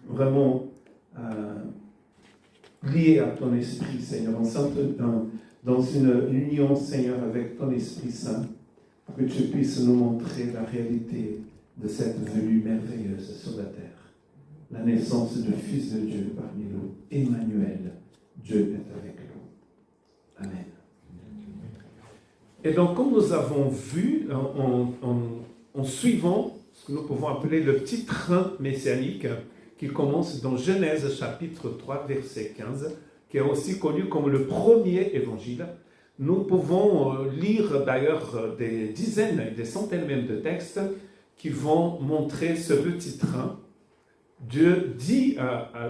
vraiment liés à ton Esprit, Seigneur, dans une union, Seigneur, avec ton Esprit Saint, pour que tu puisses nous montrer la réalité de cette venue merveilleuse sur la terre. La naissance du Fils de Dieu parmi nous, Emmanuel, Dieu est avec nous. Amen. Et donc, comme nous avons vu, en suivant ce que nous pouvons appeler le petit train messianique, qui commence dans Genèse chapitre 3, verset 15, qui est aussi connu comme le premier évangile, nous pouvons lire d'ailleurs des dizaines, des centaines même de textes qui vont montrer ce petit train. Dieu dit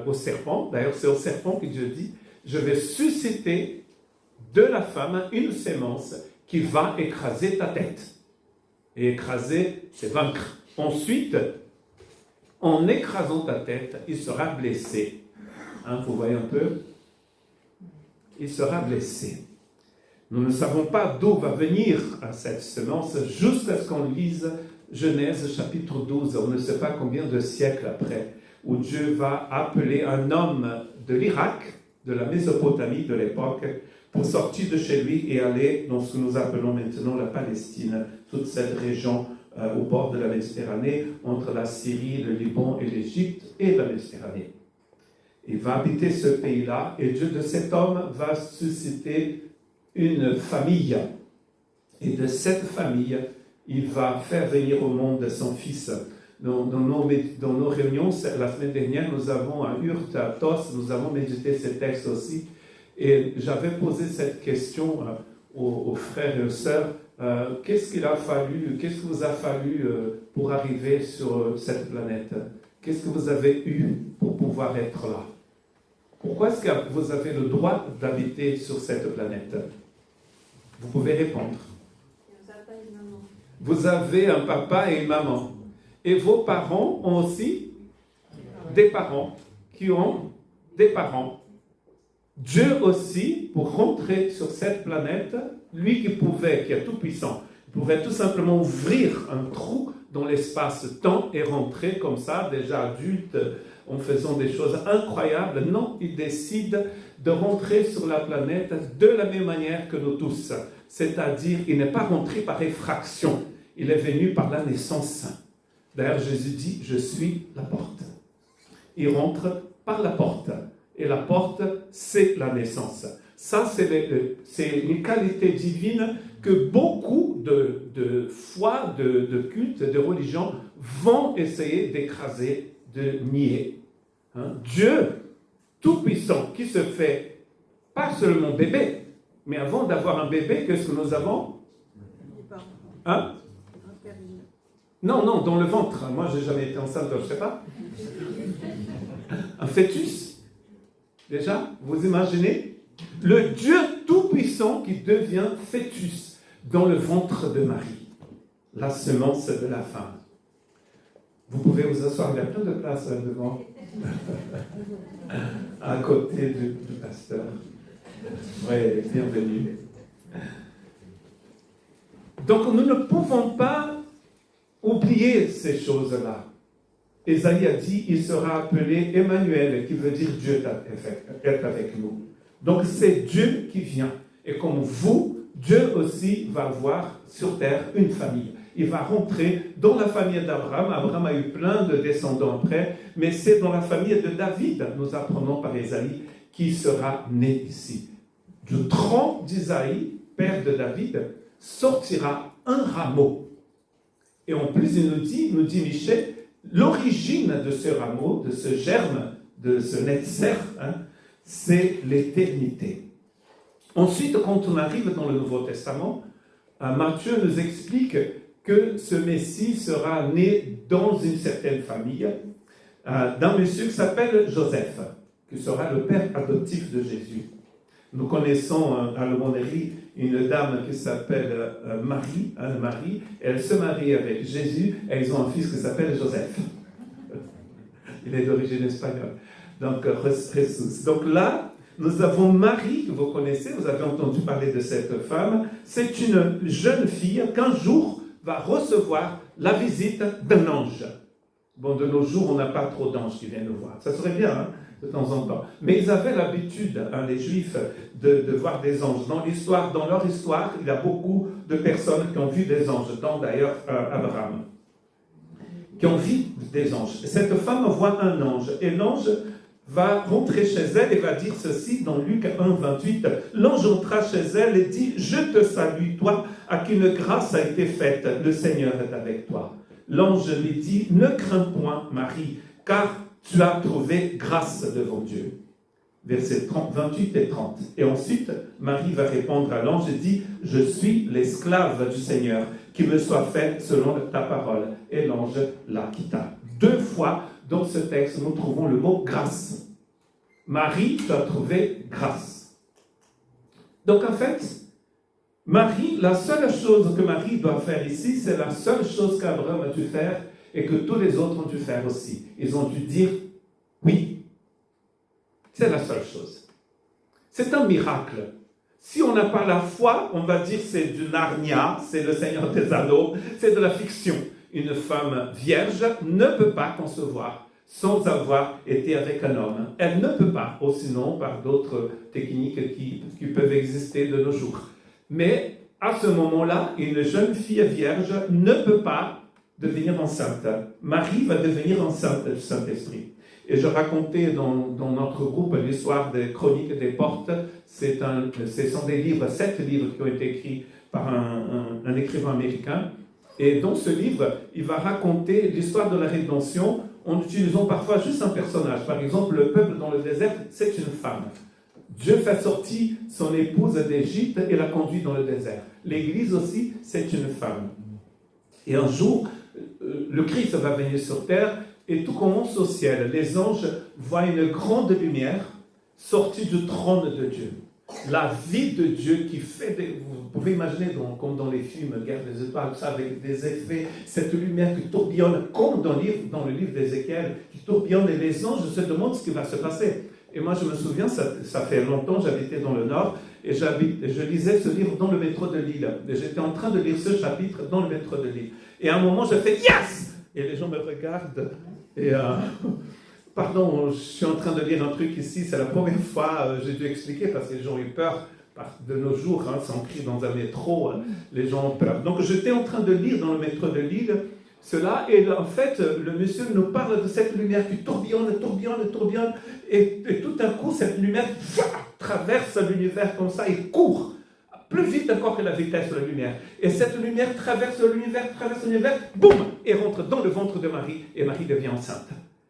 au serpent, d'ailleurs c'est au serpent que Dieu dit, je vais susciter de la femme une sémence qui va écraser ta tête. Et écraser, c'est vaincre. Ensuite, en écrasant ta tête, il sera blessé. Vous voyez un peu? Il sera blessé. Nous ne savons pas d'où va venir cette semence jusqu'à ce qu'on lise Genèse chapitre 12. On ne sait pas combien de siècles après, où Dieu va appeler un homme de l'Irak, de la Mésopotamie de l'époque, pour sortir de chez lui et aller dans ce que nous appelons maintenant la Palestine, toute cette région au bord de la Méditerranée, entre la Syrie, le Liban et l'Égypte et la Méditerranée. Il va habiter ce pays-là et Dieu de cet homme va susciter une famille. Et de cette famille, il va faire venir au monde son fils. Dans nos réunions, la semaine dernière, nous avons à Urt, à Tos, nous avons médité ces textes aussi. Et j'avais posé cette question aux frères et aux sœurs. Qu'est-ce qu'il a fallu, qu'est-ce que vous a fallu pour arriver sur cette planète? Qu'est-ce que vous avez eu pour pouvoir être là? Pourquoi est-ce que vous avez le droit d'habiter sur cette planète? Vous pouvez répondre. Vous avez un papa et une maman. Et vos parents ont aussi des parents qui ont des parents. Dieu aussi, pour rentrer sur cette planète, lui qui est tout puissant, pouvait tout simplement ouvrir un trou dans l'espace-temps et rentrer comme ça, déjà adulte, en faisant des choses incroyables. Non, il décide de rentrer sur la planète de la même manière que nous tous. C'est-à-dire, il n'est pas rentré par effraction, il est venu par la naissance. D'ailleurs, Jésus dit, je suis la porte. Il rentre par la porte. Et la porte, c'est la naissance. Ça, c'est une qualité divine que beaucoup de foi, de cultes, de religions vont essayer d'écraser, de nier. Dieu, tout-puissant, qui se fait pas seulement bébé, mais avant d'avoir un bébé, qu'est-ce que nous avons? Non, dans le ventre. Moi, je n'ai jamais été enceinte, je ne sais pas. Un fœtus. Déjà, vous imaginez? Le Dieu tout-puissant qui devient fœtus dans le ventre de Marie, la semence de la femme. Vous pouvez vous asseoir, il y a plein de place devant, à côté du pasteur. Oui, bienvenue. Donc, nous ne pouvons pas oublier ces choses-là. Ésaïe a dit, il sera appelé Emmanuel, qui veut dire Dieu est avec nous. Donc c'est Dieu qui vient. Et comme vous, Dieu aussi va avoir sur terre une famille. Il va rentrer dans la famille d'Abraham. Abraham a eu plein de descendants après, mais c'est dans la famille de David, nous apprenons par Ésaïe, qui sera né ici. Du tronc d'Isaïe, père de David, sortira un rameau. Et en plus, il nous dit Michel, l'origine de ce rameau, de ce germe, de ce netzer, c'est l'éternité. Ensuite, quand on arrive dans le Nouveau Testament, Matthieu nous explique que ce Messie sera né dans une certaine famille, d'un monsieur qui s'appelle Joseph, qui sera le père adoptif de Jésus. Nous connaissons à l'aumônerie une dame qui s'appelle Marie, elle se marie avec Jésus et ils ont un fils qui s'appelle Joseph. Il est d'origine espagnole. Donc, Jesus. Donc là, nous avons Marie, que vous connaissez, vous avez entendu parler de cette femme. C'est une jeune fille qu'un jour va recevoir la visite d'un ange. Bon, de nos jours, on n'a pas trop d'anges qui viennent nous voir. Ça serait bien, hein, de temps en temps. Mais ils avaient l'habitude, hein, les Juifs, de voir des anges. Dans leur histoire, il y a beaucoup de personnes qui ont vu des anges, dont d'ailleurs Abraham, qui ont vu des anges. Cette femme voit un ange, et l'ange va rentrer chez elle et va dire ceci dans Luc 1, 28. L'ange entra chez elle et dit « Je te salue, toi, à qui une grâce a été faite, le Seigneur est avec toi. » L'ange lui dit « Ne crains point, Marie, car tu as trouvé grâce devant Dieu. » Versets 28 et 30. Et ensuite, Marie va répondre à l'ange et dit « Je suis l'esclave du Seigneur, qui me soit fait selon ta parole. » Et l'ange la quitta. 2 fois dans ce texte, nous trouvons le mot « grâce ». Marie, tu as trouvé grâce. Donc en fait, Marie, la seule chose que Marie doit faire ici, c'est la seule chose qu'Abraham a dû faire et que tous les autres ont dû faire aussi. Ils ont dû dire oui. C'est la seule chose. C'est un miracle. Si on n'a pas la foi, on va dire c'est du Narnia, c'est le Seigneur des Anneaux, c'est de la fiction. Une femme vierge ne peut pas concevoir sans avoir été avec un homme. Elle ne peut pas, ou sinon par d'autres techniques qui peuvent exister de nos jours. Mais à ce moment-là, une jeune fille vierge ne peut pas devenir enceinte. Marie va devenir enceinte du Saint-Esprit. Et je racontais dans notre groupe l'histoire des Chroniques des Portes. Ce sont des livres, 7 livres qui ont été écrits par un écrivain américain. Et dans ce livre, il va raconter l'histoire de la rédemption en utilisant parfois juste un personnage. Par exemple, le peuple dans le désert, c'est une femme. Dieu fait sortir son épouse d'Égypte et la conduit dans le désert. L'Église aussi, c'est une femme. Et un jour, le Christ va venir sur terre et tout commence au ciel. Les anges voient une grande lumière sortie du trône de Dieu. La vie de Dieu qui fait vous pouvez imaginer comme dans les films Guerre des étoiles, ça, avec des effets, cette lumière qui tourbillonne comme dans le livre d'Ézéchiel, qui tourbillonne et les anges se demandent ce qui va se passer. Et moi je me souviens, ça fait longtemps, j'habitais dans le Nord et je lisais ce livre dans le métro de Lille. Et j'étais en train de lire ce chapitre dans le métro de Lille. Et à un moment je fais yes! Et les gens me regardent et pardon, je suis en train de lire un truc ici, c'est la première fois, j'ai dû expliquer parce que les gens ont eu peur. De nos jours, hein, sans cri dans un métro, les gens ont peur. Donc j'étais en train de lire dans le métro de Lille cela, et en fait, le monsieur nous parle de cette lumière qui tourbillonne, et tout d'un coup, cette lumière traverse l'univers comme ça, et court, plus vite encore que la vitesse de la lumière. Et cette lumière traverse l'univers, boum, et rentre dans le ventre de Marie, et Marie devient enceinte.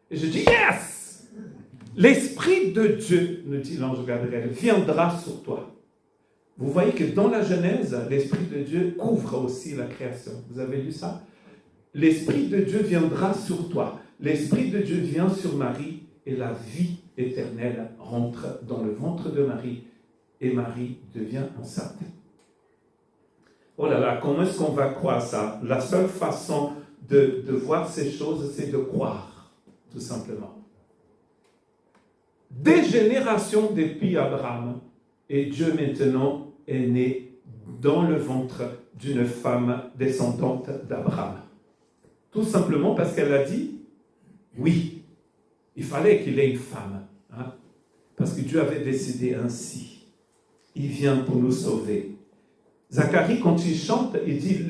Et je dis, yes! L'Esprit de Dieu, nous dit l'ange Gabriel, viendra sur toi. Vous voyez que dans la Genèse, l'Esprit de Dieu couvre aussi la création. Vous avez lu ça? L'Esprit de Dieu viendra sur toi. L'Esprit de Dieu vient sur Marie et la vie éternelle rentre dans le ventre de Marie et Marie devient enceinte. Oh là là, comment est-ce qu'on va croire ça? La seule façon de voir ces choses, c'est de croire, tout simplement. Des générations depuis Abraham, et Dieu maintenant est né dans le ventre d'une femme descendante d'Abraham. Tout simplement parce qu'elle a dit oui. Il fallait qu'il ait une femme. Hein, parce que Dieu avait décidé ainsi. Il vient pour nous sauver. Zacharie, quand il chante, il dit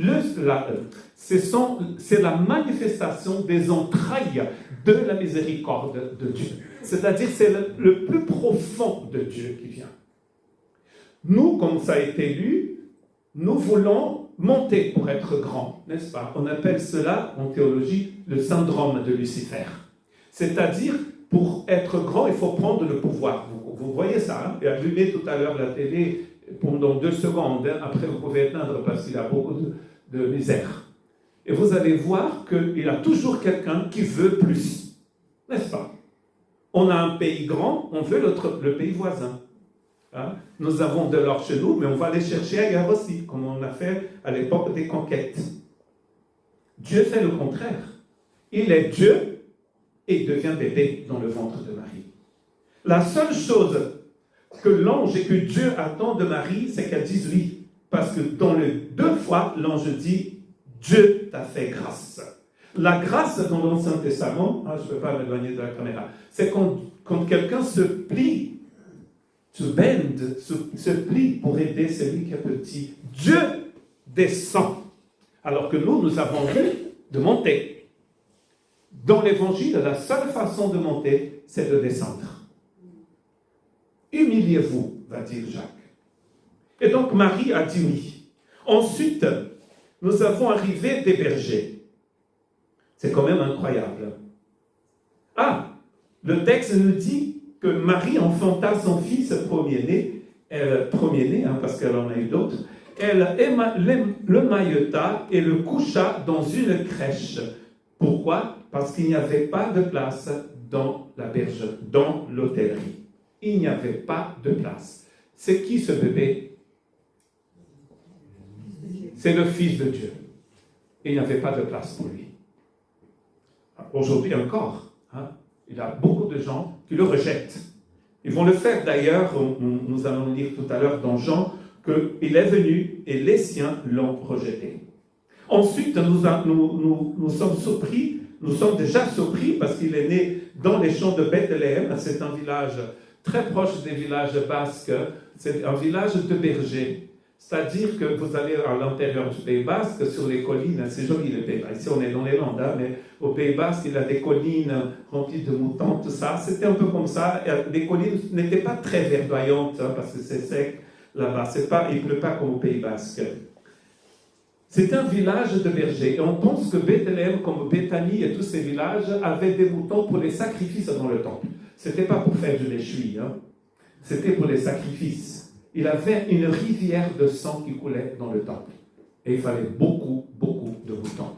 c'est la manifestation des entrailles de la miséricorde de Dieu. C'est-à-dire, c'est le plus profond de Dieu qui vient. Nous, comme ça a été lu, nous voulons monter pour être grands, n'est-ce pas? On appelle cela, en théologie, le syndrome de Lucifer. C'est-à-dire, pour être grand, il faut prendre le pouvoir. Vous voyez ça, hein? Et allumez tout à l'heure la télé pendant 2 secondes. Hein? Après, vous pouvez éteindre parce qu'il y a beaucoup de misère. Et vous allez voir qu'il y a toujours quelqu'un qui veut plus, n'est-ce pas? On a un pays grand, on veut le pays voisin. Hein? Nous avons de l'or chez nous, mais on va aller chercher ailleurs aussi, comme on a fait à l'époque des conquêtes. Dieu fait le contraire. Il est Dieu et il devient bébé dans le ventre de Marie. La seule chose que l'ange et que Dieu attend de Marie, c'est qu'elle dise oui. Parce que dans les 2 fois, l'ange dit « Dieu t'a fait grâce ». La grâce dans l'Ancien Testament, je ne peux pas m'éloigner de la caméra, c'est quand quelqu'un se plie, se plie pour aider celui qui est petit. Dieu descend, alors que nous avons vu de monter. Dans l'Évangile, la seule façon de monter, c'est de descendre. Humiliez-vous, va dire Jacques. Et donc Marie a dit oui. Ensuite, nous avons arrivé des bergers. C'est quand même incroyable. Le texte nous dit que Marie enfanta son fils premier-né, parce qu'elle en a eu d'autres, elle le maillota et le coucha dans une crèche. Pourquoi? Parce qu'il n'y avait pas de place dans la berge, dans l'hôtellerie. Il n'y avait pas de place. C'est qui ce bébé? C'est le Fils de Dieu. Il n'y avait pas de place pour lui. Aujourd'hui encore, il y a beaucoup de gens qui le rejettent. Ils vont le faire d'ailleurs, nous allons lire tout à l'heure dans Jean, qu'il est venu et les siens l'ont rejeté. Ensuite, nous sommes surpris, nous sommes déjà surpris parce qu'il est né dans les champs de Bethléem. C'est un village très proche des villages basques, c'est un village de bergers. C'est-à-dire que vous allez à l'intérieur du Pays Basque, sur les collines, c'est joli le Pays Basque, ici on est dans les Landes, mais au Pays Basque, il y a des collines remplies de moutons, tout ça. C'était un peu comme ça. Les collines n'étaient pas très verdoyantes, parce que c'est sec là-bas. Il ne pleut pas comme au Pays Basque. C'est un village de bergers. Et on pense que Bethléem, comme Béthanie et tous ces villages, avaient des moutons pour les sacrifices dans le temple. Ce n'était pas pour faire du léchoui, c'était pour les sacrifices. Il avait une rivière de sang qui coulait dans le temple. Et il fallait beaucoup, beaucoup de moutons.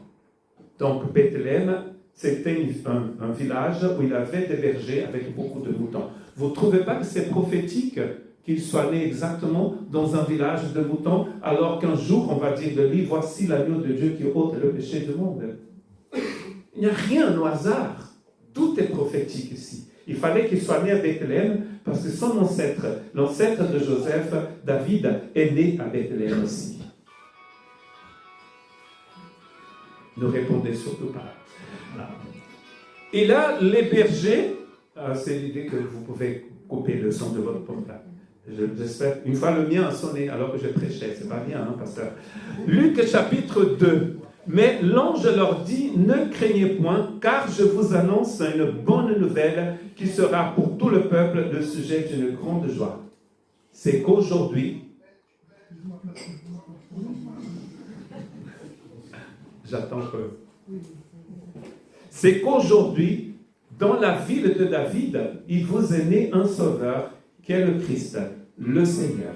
Donc Bethléem, c'était un village où il avait des bergers avec beaucoup de moutons. Vous ne trouvez pas que c'est prophétique qu'il soit né exactement dans un village de moutons, alors qu'un jour on va dire de lui, voici l'agneau de Dieu qui ôte le péché du monde. Il n'y a rien au hasard. Tout est prophétique ici. Il fallait qu'il soit né à Bethléem parce que son ancêtre, l'ancêtre de Joseph, David, est né à Bethléem aussi. Ne répondez surtout pas. Et là, les bergers, c'est l'idée que vous pouvez couper le son de votre portable. J'espère. Une fois le mien a sonné alors que je prêchais. C'est pas bien, pasteur. Luc chapitre 2. Mais l'ange leur dit, ne craignez point, car je vous annonce une bonne nouvelle qui sera pour tout le peuple le sujet d'une grande joie. C'est qu'aujourd'hui, c'est qu'aujourd'hui, dans la ville de David, il vous est né un sauveur, qui est le Christ, le Seigneur.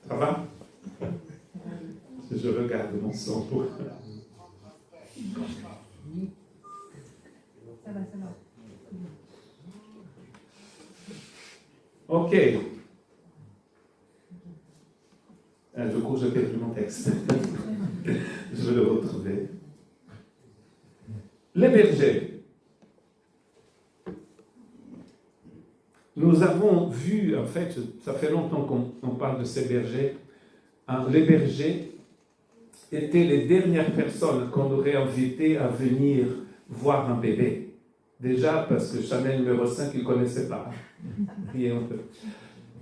Ça va? Je regarde mon son pour... Ça va. Ok. Du coup, j'ai perdu mon texte. Je vais le retrouver. Les bergers. Nous avons vu, en fait, ça fait longtemps qu'on parle de ces bergers. Les bergers étaient les dernières personnes qu'on aurait invitées à venir voir un bébé. Déjà parce que Chanel numéro 5, ils ne connaissaient pas. Riez un peu.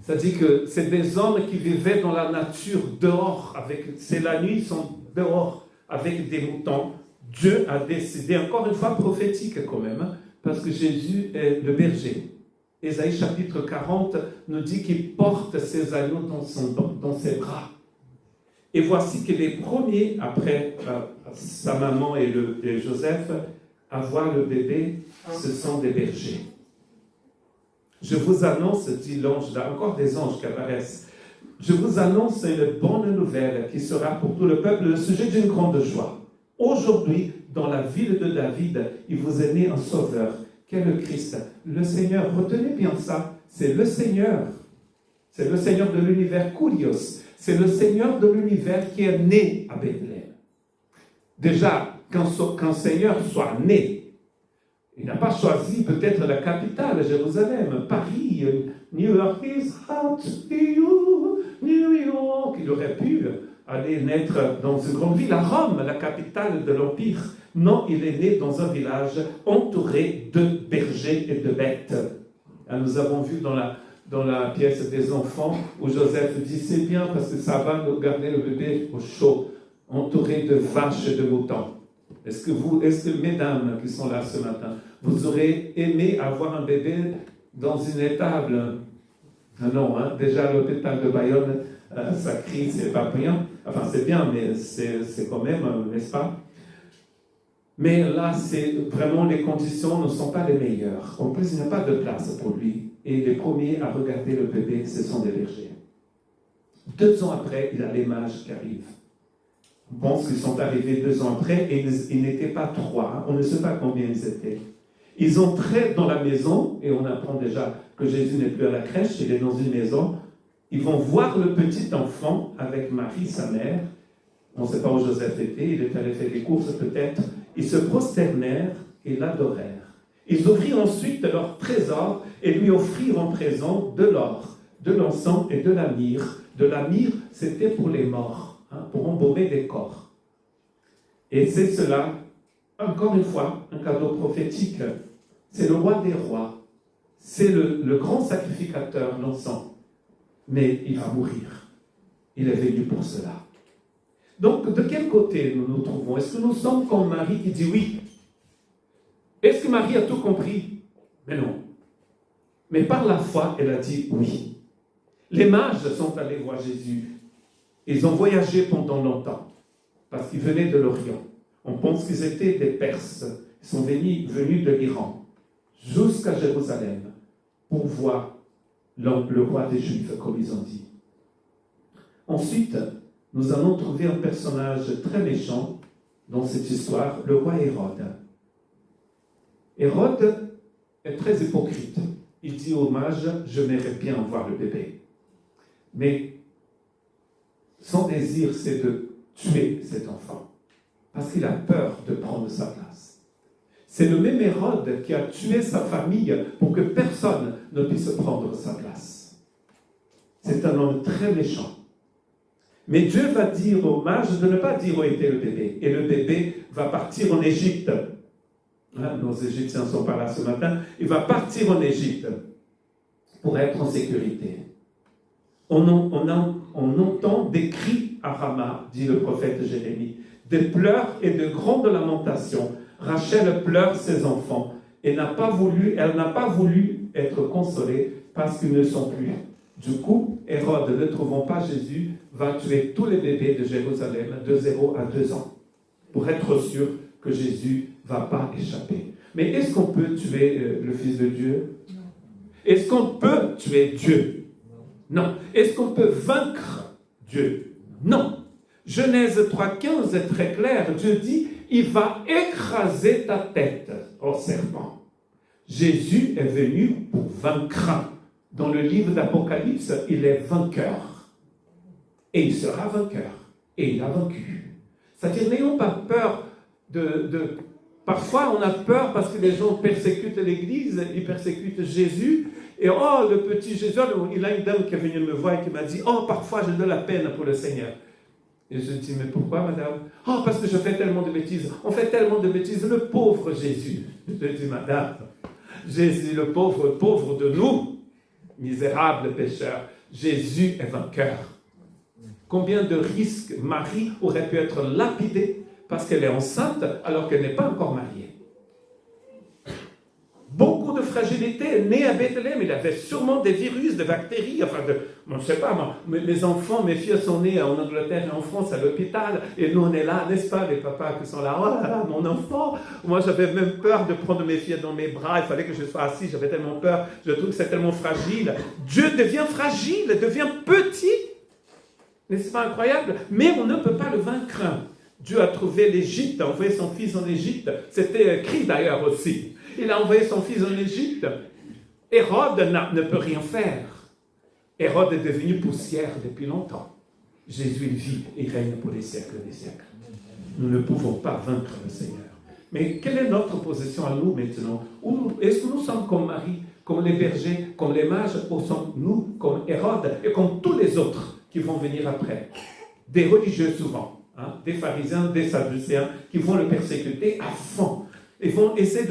C'est-à-dire que c'est des hommes qui vivaient dans la nature, dehors. C'est la nuit, ils sont dehors avec des moutons. Dieu a décidé, encore une fois prophétique quand même, parce que Jésus est le berger. Ésaïe chapitre 40 nous dit qu'il porte ses agneaux dans ses bras. Et voici que les premiers, après sa maman et Joseph, à voir le bébé, ce sont des bergers. Je vous annonce, dit l'ange, là encore des anges qui apparaissent, je vous annonce une bonne nouvelle qui sera pour tout le peuple le sujet d'une grande joie. Aujourd'hui, dans la ville de David, il vous est né un sauveur, qui est le Christ, le Seigneur. Retenez bien ça, c'est le Seigneur. C'est le Seigneur de l'univers, Kurios. C'est le Seigneur de l'univers qui est né à Bethléem. Déjà, qu'un Seigneur soit né, il n'a pas choisi peut-être la capitale, Jérusalem, Paris, New York is hot to you. qu'il aurait pu aller naître dans une grande ville, à Rome, la capitale de l'Empire. Non, il est né dans un village entouré de bergers et de bêtes. Nous avons vu dans la pièce des enfants où Joseph dit c'est bien parce que ça va nous garder le bébé au chaud, entouré de vaches et de moutons. Est-ce que mesdames qui sont là ce matin, vous aurez aimé avoir un bébé dans une étable? Non, déjà à l'hôpital de Bayonne, ça crie, c'est pas bien. Enfin, c'est bien, mais c'est quand même, n'est-ce pas? Mais là, c'est vraiment, les conditions ne sont pas les meilleures. En plus, il n'y a pas de place pour lui. Et les premiers à regarder le bébé, ce sont des bergers. 2 ans après, il y a les mages qui arrivent. On pense qu'ils sont arrivés 2 ans après, et ils n'étaient pas 3. On ne sait pas combien ils étaient. Ils entraient dans la maison, et on apprend déjà que Jésus n'est plus à la crèche, il est dans une maison. Ils vont voir le petit enfant avec Marie, sa mère. On ne sait pas où Joseph était, il est allé faire des courses peut-être. Ils se prosternèrent et l'adorèrent. Ils ouvrirent ensuite leur trésor et lui offrirent en présent de l'or, de l'encens et de la myrrhe. De la myrrhe, c'était pour les morts, pour embaumer des corps. Et c'est cela, encore une fois, un cadeau prophétique. C'est le roi des rois. C'est le grand sacrificateur, l'encens. Mais il va mourir. Il est venu pour cela. Donc, de quel côté nous nous trouvons? Est-ce que nous sommes comme Marie qui dit oui? Est-ce que Marie a tout compris? Mais non. Mais par la foi, elle a dit oui. Les mages sont allés voir Jésus. Ils ont voyagé pendant longtemps, parce qu'ils venaient de l'Orient. On pense qu'ils étaient des Perses. Ils sont venus de l'Iran, jusqu'à Jérusalem, pour voir le roi des Juifs, comme ils ont dit. Ensuite, nous allons trouver un personnage très méchant dans cette histoire, le roi Hérode. Hérode est très hypocrite. Il dit aux mages, je m'aimerais bien voir le bébé. Mais son désir, c'est de tuer cet enfant, parce qu'il a peur de prendre sa place. C'est le même Hérode qui a tué sa famille pour que personne ne puisse prendre sa place. C'est un homme très méchant. Mais Dieu va dire aux mages de ne pas dire où était le bébé. Et le bébé va partir en Égypte. Nos Égyptiens ne sont pas là ce matin. Il va partir en Égypte pour être en sécurité. On entend des cris à Rama, dit le prophète Jérémie, des pleurs et de grandes lamentations. Rachel pleure ses enfants et elle n'a pas voulu être consolée parce qu'ils ne sont plus. Du coup, Hérode, ne trouvant pas Jésus, va tuer tous les bébés de Jérusalem de 0 à 2 ans pour être sûr que Jésus ne va pas échapper. Mais est-ce qu'on peut tuer le Fils de Dieu? Est-ce qu'on peut tuer Dieu? Non. Est-ce qu'on peut vaincre Dieu? Non. Genèse 3,15 est très clair. Dieu dit, il va écraser ta tête, ô serpent. Jésus est venu pour vaincre. Dans le livre d'Apocalypse, il est vainqueur. Et il sera vainqueur. Et il a vaincu. C'est-à-dire, n'ayons pas peur de... Parfois, on a peur parce que les gens persécutent l'Église, ils persécutent Jésus. Et oh, le petit Jésus, il a une dame qui est venue me voir et qui m'a dit, oh, parfois j'ai de la peine pour le Seigneur. Et je dis, mais pourquoi, madame? Oh, parce que je fais tellement de bêtises. On fait tellement de bêtises. Le pauvre Jésus. Je dis, madame, Jésus, le pauvre de nous, misérables pécheurs, Jésus est vainqueur. Combien de risques Marie aurait pu être lapidée parce qu'elle est enceinte alors qu'elle n'est pas encore mariée. Beaucoup de fragilité, né à Bethléem, il avait sûrement des virus, des bactéries, je ne sais pas, moi, mes enfants, mes filles sont nées en Angleterre et en France à l'hôpital, et nous on est là, n'est-ce pas, les papas qui sont là, oh là là, mon enfant, moi j'avais même peur de prendre mes filles dans mes bras, il fallait que je sois assis, j'avais tellement peur, je trouve que c'est tellement fragile. Dieu devient fragile, devient petit, n'est-ce pas incroyable? Mais on ne peut pas le vaincre. Dieu a trouvé l'Égypte, a envoyé son fils en Égypte, c'était écrit d'ailleurs aussi. Il a envoyé son fils en Égypte. Hérode ne peut rien faire. Hérode est devenu poussière depuis longtemps. Jésus vit et règne pour les siècles des siècles. Nous ne pouvons pas vaincre le Seigneur. Mais quelle est notre position à nous maintenant? Est-ce que nous sommes comme Marie, comme les bergers, comme les mages, ou sommes-nous comme Hérode et comme tous les autres qui vont venir après. Des religieux souvent, hein, des pharisiens, des sadducéens, qui vont le persécuter à fond. Ils vont essayer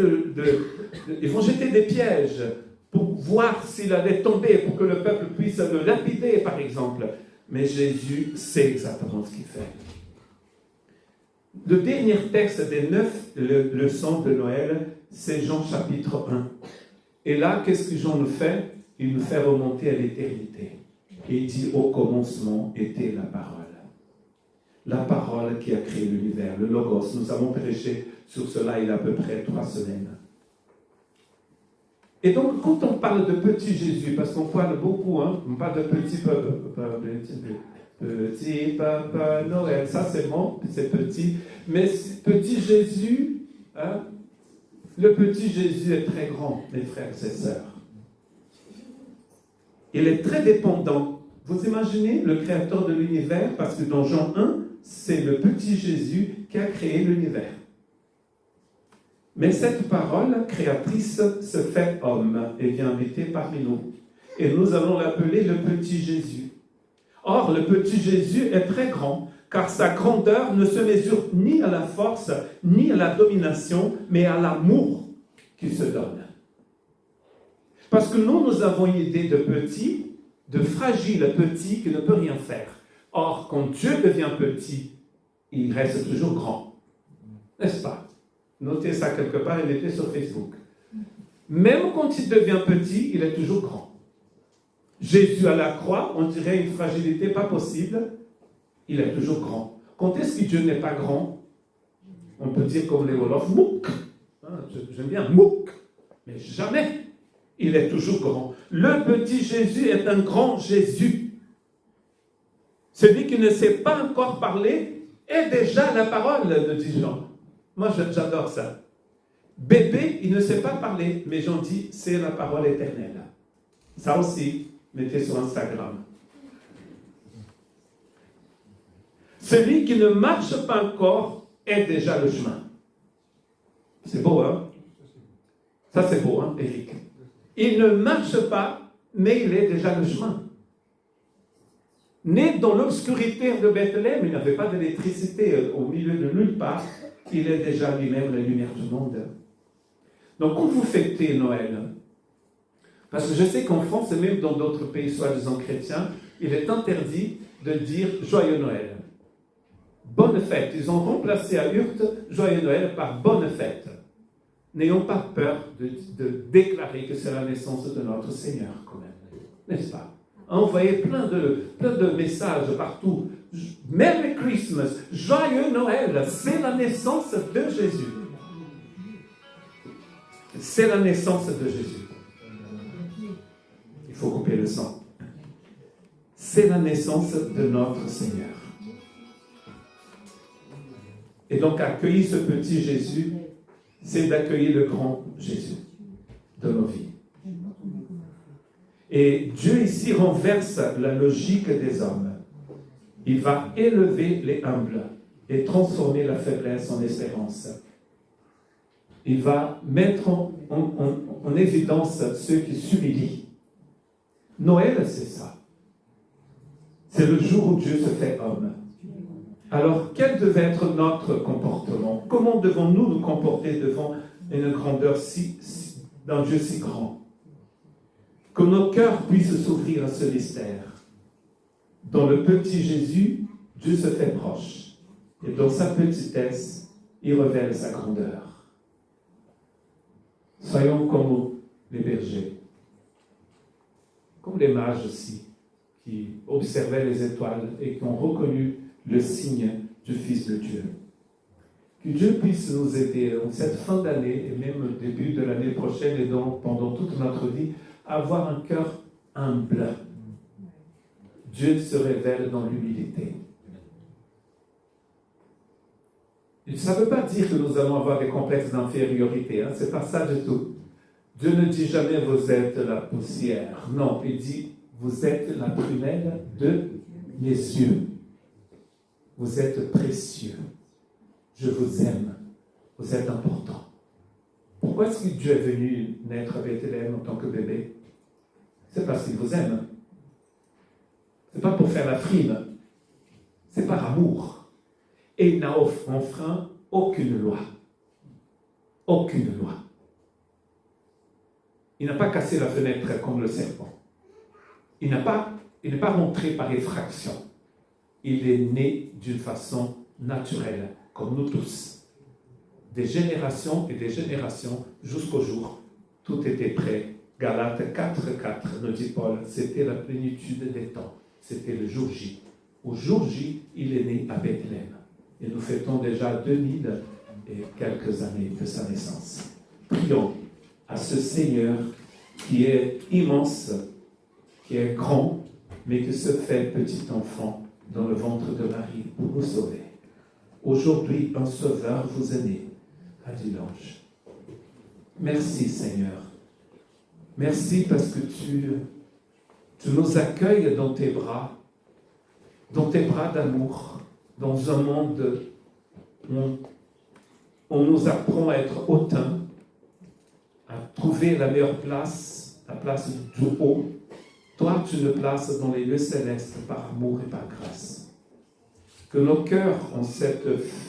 ils vont jeter des pièges pour voir s'il allait tomber, pour que le peuple puisse le lapider, par exemple. Mais Jésus sait exactement ce qu'il fait. Le dernier texte des 9 leçons de Noël, c'est Jean chapitre 1. Et là, qu'est-ce que Jean nous fait? Il nous fait remonter à l'éternité. Et il dit, au commencement était la parole. La parole qui a créé l'univers, le Logos. Nous avons prêché sur cela il y a à peu près 3 semaines. Et donc, quand on parle de petit Jésus, parce qu'on parle beaucoup, hein, on parle de petit papa Noël, ça c'est bon, c'est petit. Mais petit Jésus, hein, le petit Jésus est très grand, mes frères et sœurs. Il est très dépendant. Vous imaginez le créateur de l'univers, parce que dans Jean 1, c'est le petit Jésus qui a créé l'univers. Mais cette parole créatrice se fait homme et vient habiter parmi nous. Et nous allons l'appeler le petit Jésus. Or, le petit Jésus est très grand, car sa grandeur ne se mesure ni à la force, ni à la domination, mais à l'amour qu'il se donne. Parce que nous avons une idée de petit, de fragile petit qui ne peut rien faire. Or, quand Dieu devient petit, il reste toujours grand. N'est-ce pas? Notez ça quelque part, il était sur Facebook. Même quand il devient petit, il est toujours grand. Jésus à la croix, on dirait une fragilité pas possible, il est toujours grand. Quand est-ce que Dieu n'est pas grand? On peut dire comme les Wolofs, mouk. J'aime bien mouk, mais jamais. Il est toujours grand. Le petit Jésus est un grand Jésus. Celui qui ne sait pas encore parler est déjà la parole, nous dit Jean. Moi, j'adore ça. Bébé, il ne sait pas parler, mais Jean dit, c'est la parole éternelle. Ça aussi, mettez sur Instagram. Celui qui ne marche pas encore est déjà le chemin. C'est beau, hein? Ça, c'est beau, hein, Eric? Il ne marche pas, mais il est déjà le chemin. Né dans l'obscurité de Bethléem, il n'avait pas d'électricité au milieu de nulle part. Il est déjà lui-même la lumière du monde. Donc, quand vous fêtez Noël, parce que je sais qu'en France, et même dans d'autres pays soi-disant chrétiens, il est interdit de dire Joyeux Noël. Bonne fête. Ils ont remplacé à Hurt Joyeux Noël par Bonne fête. N'ayons pas peur de déclarer que c'est la naissance de notre Seigneur, quand même. N'est-ce pas? Envoyez plein de messages partout. Merry Christmas, Joyeux Noël, c'est la naissance de Jésus. C'est la naissance de Jésus. Il faut couper le sang. C'est la naissance de notre Seigneur. Et donc accueillir ce petit Jésus, c'est d'accueillir le grand Jésus de nos vies. Et Dieu ici renverse la logique des hommes. Il va élever les humbles et transformer la faiblesse en espérance. Il va mettre en évidence ceux qui s'humilient. Noël, c'est ça. C'est le jour où Dieu se fait homme. Alors, quel devait être notre comportement? Comment devons-nous nous comporter devant une grandeur d'un Dieu si grand? Que nos cœurs puissent s'ouvrir à ce mystère. Dans le petit Jésus, Dieu se fait proche. Et dans sa petitesse, il révèle sa grandeur. Soyons comme les bergers. Comme les mages aussi, qui observaient les étoiles et qui ont reconnu le signe du Fils de Dieu. Que Dieu puisse nous aider en cette fin d'année et même au début de l'année prochaine et donc pendant toute notre vie, à avoir un cœur humble. Dieu se révèle dans l'humilité. Ça ne veut pas dire que nous allons avoir des complexes d'infériorité, hein? Ce n'est pas ça du tout. Dieu ne dit jamais vous êtes la poussière. Non, il dit vous êtes la prunelle de mes yeux. Vous êtes précieux. Je vous aime. Vous êtes important. Pourquoi est-ce que Dieu est venu naître à Bethléem en tant que bébé? C'est parce qu'il vous aime. Ce n'est pas pour faire la frime. C'est par amour. Et il n'a enfreint aucune loi. Aucune loi. Il n'a pas cassé la fenêtre comme le serpent. Il n'est pas rentré par effraction. Il est né d'une façon naturelle, comme nous tous. Des générations et des générations jusqu'au jour, tout était prêt. Galates 4:4, nous dit Paul, c'était la plénitude des temps. C'était le jour J. Au jour J, il est né à Bethléem. Et nous fêtons déjà 2000 et quelques années de sa naissance. Prions à ce Seigneur qui est immense, qui est grand, mais qui se fait petit enfant dans le ventre de Marie pour nous sauver. Aujourd'hui, un sauveur vous est né, a dit l'ange. Merci Seigneur. Merci parce que tu nous accueilles dans tes bras d'amour, dans un monde où on nous apprend à être hautain, à trouver la meilleure place, la place du haut. Toi, tu nous places dans les lieux célestes par amour et par grâce. Que nos cœurs, en cette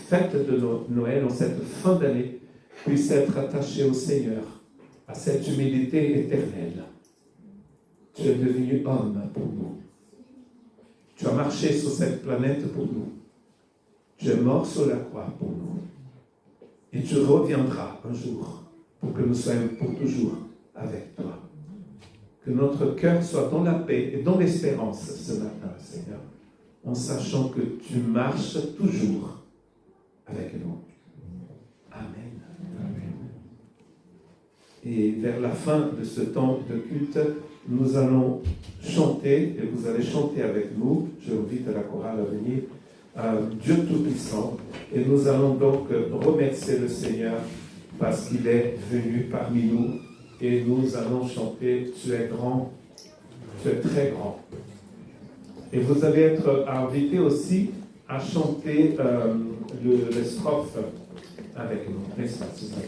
fête de Noël, en cette fin d'année, puissent être attachés au Seigneur, à cette humilité éternelle. Tu es devenu homme pour nous. Tu as marché sur cette planète pour nous. Tu es mort sur la croix pour nous. Et tu reviendras un jour pour que nous soyons pour toujours avec toi. Que notre cœur soit dans la paix et dans l'espérance ce matin, Seigneur, en sachant que tu marches toujours avec nous. Amen. Amen. Et vers la fin de ce temps de culte, nous allons chanter, et vous allez chanter avec nous, je vous invite à la chorale à venir, Dieu Tout-Puissant, et nous allons donc remercier le Seigneur parce qu'il est venu parmi nous, et nous allons chanter « Tu es grand, tu es très grand ». Et vous allez être invités aussi à chanter les strophes avec nous. N'est-ce pas, Suzanne?